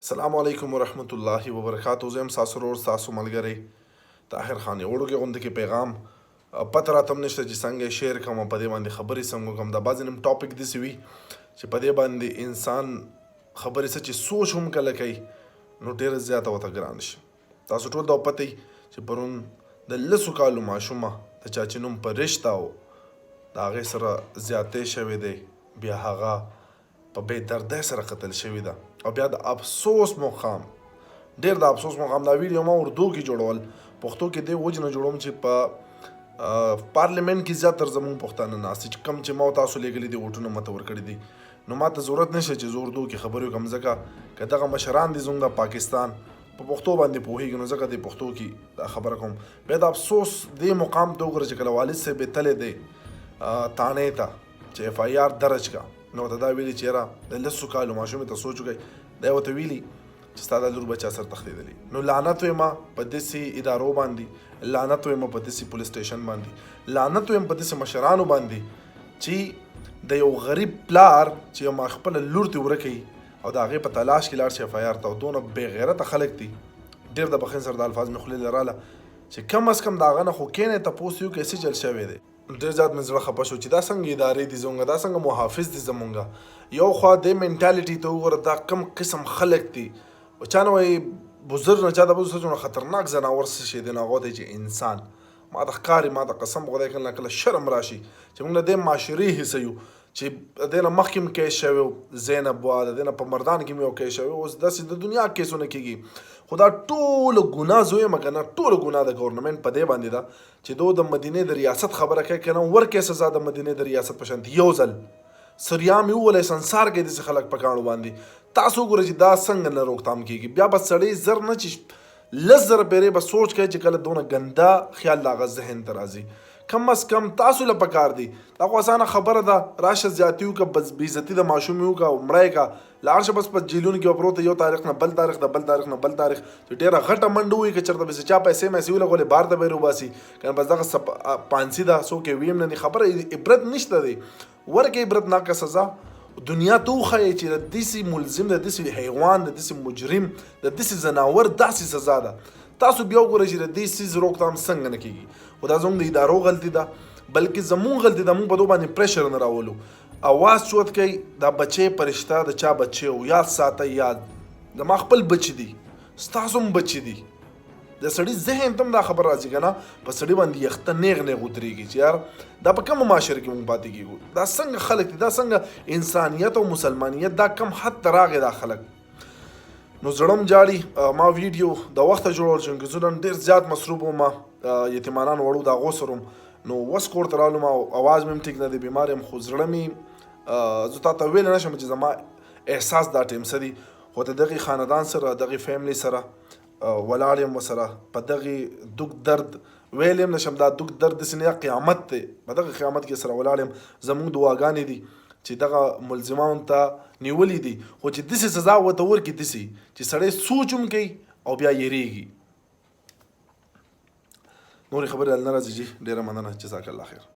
السلام علیکم ورحمت الله وبرکاتہ. زه یم ستاسو ورور ستاسو ملګری طاهر خان. یو وړوکی غوندې کې پیغام پته راته هم نشته چې څنګه یې شیر کړم او په دې باندې خبرې څنګه وکړم. دا بعضې نیم ټاپک داسې وي چې په دې باندې انسان خبرې څه چې سوچ هم کله کوي نو ډېره زیاته ورته ګران شي. تاسو ټول دا پته چې پرون د لسو کالو ماشومه د چا چې نوم پرشته و د هغې سره زیاتې شوې دی، بیا هغه په بې دردۍ سره قتل شوې ده او بیا د افسوس مقام، ډېر د افسوس مقام. دا ویډیو ما اردو کې جوړول، پښتو کې دې وجې نه جوړوم چې په پارلیمنټ کې زیاتره زموږ پښتانه ناست دي چې کوم چې ما تاسو لیږلي دي ووټونه ماته ورکړي دي، نو ما ته ضرورت نشته چې زه اردو کې خبرې وکړم ځکه که دغه مشران دي زموږ د پاکستان په پښتو باندې پوهېږي نو ځکه د پښتو کې دا خبره کوم. بیا د افسوس دې مقام ته وګوره چې کله والد صاحب یې تللی دی تانې ته چې اف آی آر درج کا، نو ورته دا ویلي چې یاره د لسو کالو ماشومې ته سوچ وکړئ. دا یې ورته ویلي چې ستا دا لور به چا سره تښتېدلي. نو لعنت وایم په داسې ادارو باندې، لعنت وایم په داسې پولیس سټیشن باندې، لعنت وایم په داسې مشرانو باندې چې د یو غریب پلار چې یو خپله لور ترې ورکوي او د هغې په تلاش کې لاړ شي اف آی آر ته، او دونه بې غیرته خلک دي. ډېر د بخښنې سره د الفاظ مې خولې له راله چې کم از کم د هغه نه خو کښېنئ تپوس یې وکړئ څه چل شوی دی. ډېر زیات مې زړه خفه شو چې دا څنګه ادارې دي زموږ، دا څنګه محافظ دي زموږ. یو خوا دې مینټالټي ته وګوره دا کم قسم خلک دي. چا نه وایي بزرګ نه چا ته به څه خطرناک ځناور څه شی دی نو هغه دی چې انسان. ما ته ښکاري، ما ته قسم خدای کله نه کله شرم راشي چې موږ د دې معاشرې حصه یو چې د دې نه مخکې هم کیس شوی و زینب وا، د دې نه په مردان کې مې یو کیس شوی، اوس داسې د دنیا کیسونه کېږي. خو دا ټوله ګناه زه وایم که نه ټوله ګناه د ګورنمنټ په دې باندې ده چې دو د مدینې د ریاست خبره کوي که نه ورکړې سزا د مدینې د ریاست په شانتي یو ځل سریام یې وویلی سنسار کوي داسې خلک په کاڼو باندې. تاسو وګورئ چې دا څنګه نه روکتام کېږي. بیا به سړی زر نه چې لس زره پیرې به سوچ کوي چې کله دونه ګنده خیال د هغه ذهن ته راځي. کم از کم تاسو له پکار دی، دا خو اسانه خبره ده، راشه زیاتي وکړه، بس بېعزتي د ماشوم یې وکړه او مړه یې کړه، لاړ شه بس په جیلونو کې به پروت یو تاریخ نه بل تاریخ، د بل تاریخ نه بل تاریخ. چې ډېره غټه منډه ووایي که چېرته بس چا پیسې میسې ولګولې بار ته به یې روباسي، که نه بس دغه پانسي ده څوک یې ویم نه دي. خبره عبرت نشته دی، ورکړئ عبرتناکه سزا. دنیا ته وښایئ چې د داسې ملزم، د داسې حیوان، د داسې مجرم، د داسې ځناور داسې سزا ده. تاسو بیا وګورئ چې د دې څیز روکتام څنګه نه کېږي. خو دا زموږ د ادارو غلطي ده، بلکې زموږ غلطي ده. موږ په دو باندې پریشر نه راولو. اواز چوت کوي دا بچی پرشته د چا بچی و، یاد ساتئ، یاد زما خپل بچي دي، ستاسو هم بچي دي. د سړي ذهن ته هم دا خبر راځي که نه، په سړي باندې یخته نیغ نیغ ودرېږي چې یار دا په کومه معاشره کې موږ پاتې کېږو. دا څنګه خلک دي، دا څنګه انسانیت او مسلمانیت دا کم حد ته راغی دا خلک. نو زړه م جاړي. ما ویډیو د وخته جوړول چونکې زه نن ډېر زیات مصروف وم، یتیمانان وړو د هغو سره وم، نو اوس کور ته رالم او اواز مې هم ټیک نه دی، بیمار یم، خو زړه مې زه تا ته ویلی نه شم چې زما احساس دا ټیم څه دي. خو د دغې خاندان سره، دغې فیملي سره ولاړ یم، ورسره په دغې دوک درد ویلی هم نه شم. دا دوک درد داسې نه قیامت دی، په دغه قیامت کې سره ولاړ یم. زموږ دعاګانې دي چې دغه ملزمانو ته نیولي دي، خو چې داسې سزا ورته ورکړي داسې چې سړی سوچ هم کوي او بیا یېرېږي. نورې خبرې نه راځي جي. ډېره مننه، جزاک الله خیر.